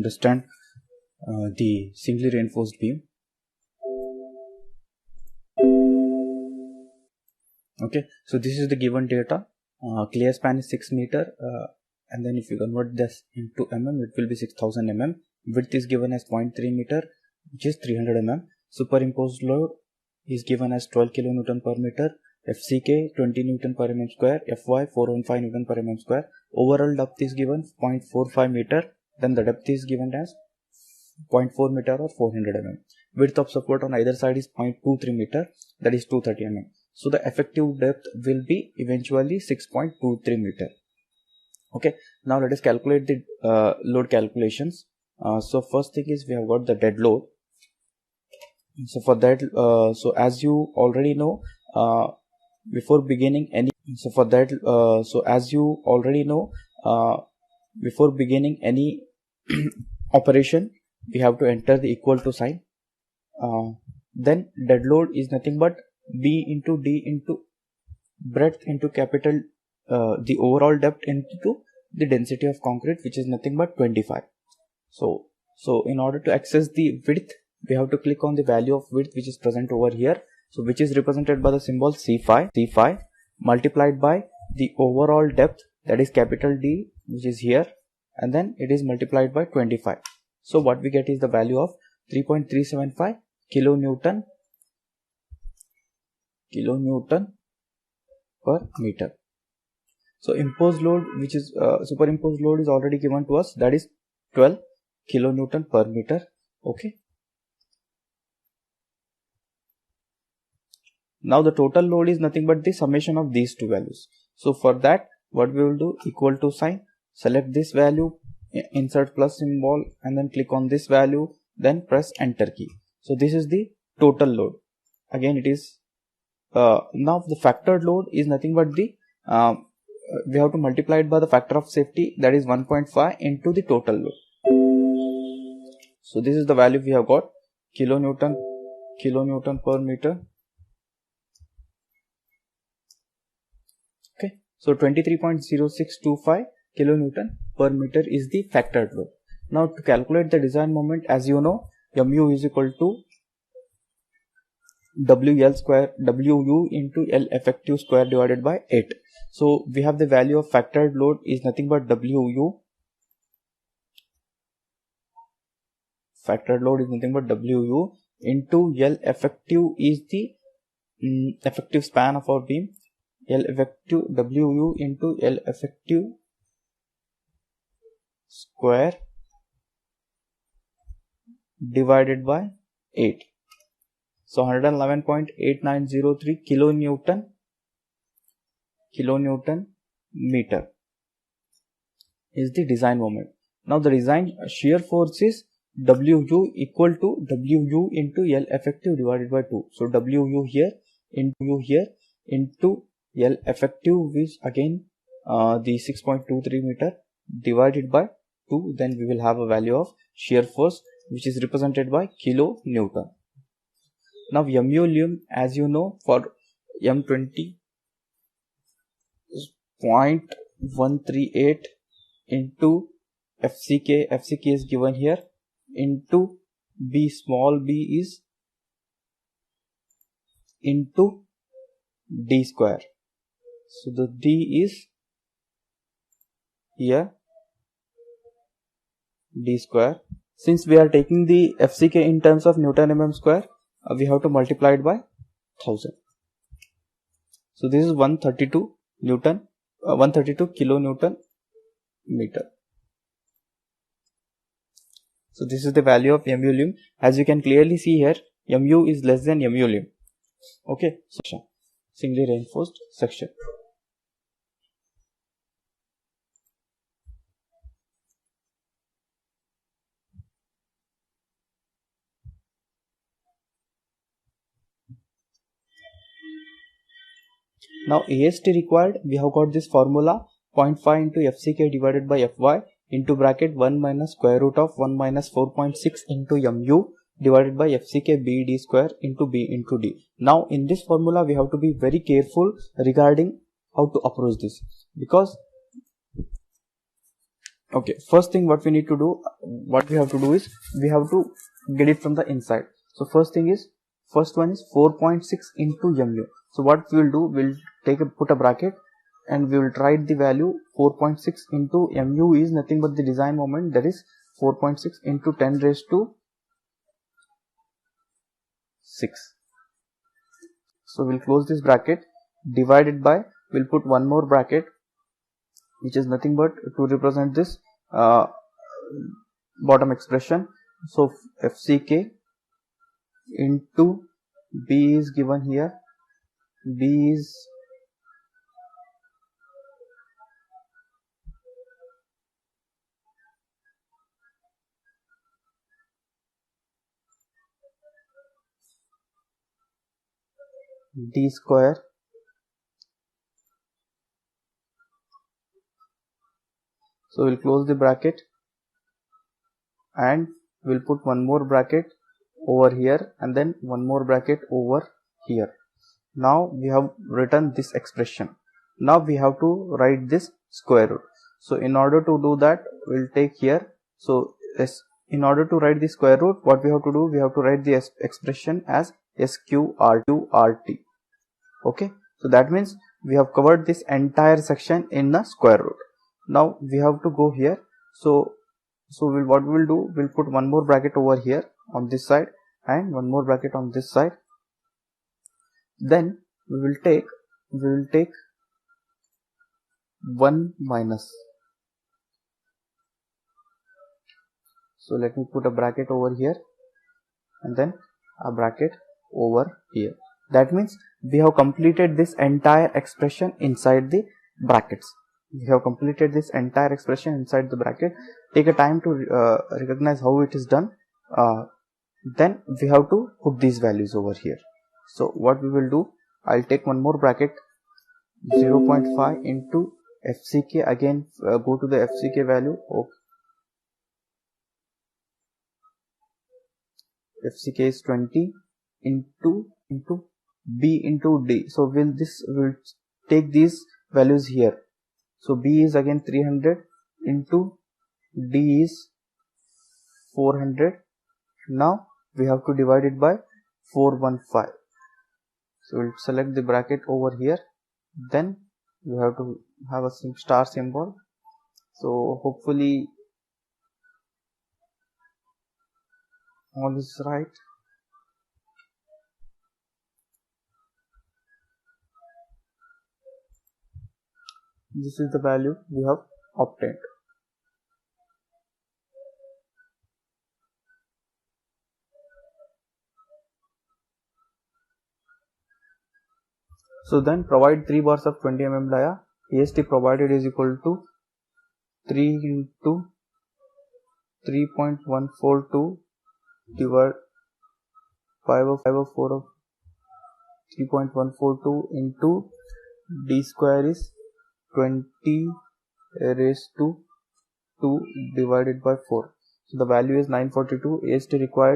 understand the singly reinforced beam. Okay, so this is the given data. Clear span is 6 meter, and then if you convert this into mm, it will be 6000 mm. Width is given as 0.3 meter, which is 300 mm. Superimposed load is given as 12 kilonewton per meter. FCK 20 Newton per mm square, Fy 415 Newton per mm square. Overall depth is given 0.45 meter. Then the depth is given as 0.4 meter or 400 mm. Width of support on either side is 0.23 meter, that is 230 mm. So the effective depth will be eventually 6.23 meter. Okay, now let us calculate the load calculations. So first thing is we have got the dead load. So for that, so as you already know, before beginning any operation, we have to enter the equal to sign. Then dead load is nothing but B into D into breadth into capital the overall depth into the density of concrete, which is nothing but 25. So in order to access the width, we have to click on the value of width which is present over here. So which is represented by the symbol C5 multiplied by the overall depth, that is capital D, which is here, and then it is multiplied by 25. So what we get is the value of 3.375 kilonewton per meter. So imposed load, which is superimposed load, is already given to us, that is 12 kilonewton per meter. Okay. Now the total load is nothing but the summation of these two values. So for that, what we will do, equal to sign, select this value, insert plus symbol, and then click on this value, then press enter key. So this is the total load. Again it is now the factored load is nothing but the we have to multiply it by the factor of safety, that is 1.5 into the total load. So this is the value we have got, kilonewton per meter. Okay, so 23.0625 kilonewton per meter is the factored load. Now to calculate the design moment, as you know, mu is equal to WU into L effective square divided by 8. So we have the value of factored load is nothing but WU. Factored load is nothing but WU into L effective is the effective span of our beam. L effective WU into L effective square divided by 8. So 111.8903 kilonewton meter is the design moment. Now the design shear force is WU equal to WU into L effective divided by 2. So WU here into L effective, which again the 6.23 meter divided by 2, then we will have a value of shear force which is represented by kilonewton. Now mu lum, as you know, for M20 is 0.138 into FCK is given here, into B small b is into D square. So the D is here, D square. Since we are taking the FCK in terms of Newton mm square, we have to multiply it by 1000. So this is 132 kilonewton meter. So this is the value of mu lum. As you can clearly see here, mu is less than mu lum. Okay, so singly reinforced section. Now AST required, we have got this formula 0.5 into FCK divided by Fy into bracket 1 minus square root of 1 minus 4.6 into mu divided by FCK BD square into B into D. Now in this formula we have to be very careful regarding how to approach this, because Okay, first thing what we need to do, what we have to do is we have to get it from the inside. So first one is 4.6 into mu. So what we will do, we'll put a bracket and we will write the value 4.6 into mu is nothing but the design moment, that is 4.6 into 10 raised to 6. So we'll close this bracket, divided by, we'll put one more bracket which is nothing but to represent this bottom expression. So FCK into B is given here, B is D square so we'll close the bracket and we'll put one more bracket over here and then one more bracket over here. Now we have written this expression. Now we have to write this square root. So in order to do that, we'll take here, so in order to write the square root, what we have to do, we have to write the expression as SQRT. Okay, so that means we have covered this entire section in the square root. Now we have to go here, so what we'll do, we'll put one more bracket over here on this side and one more bracket on this side. Then we will take 1 minus. So let me put a bracket over here and then a bracket over here. That means we have completed this entire expression inside the brackets. We have completed this entire expression inside the bracket. Take a time to recognize how it is done. Then we have to put these values over here. So what we will do, I'll take one more bracket, 0.5 into FCK, again go to the FCK value. Okay. FCK is 20 into B into D. So we'll take these values here. So B is again 300 into D is 400. Now we have to divide it by 415. So we'll select the bracket over here. Then we have to have a star symbol. So hopefully all is right. This is the value we have obtained. So then provide 3 bars of 20 mm dia. AST provided is equal to 3 into 3.142 divided 504 of 3.142 into D square is 20 raised to 2 divided by 4. So the value is 942. AST required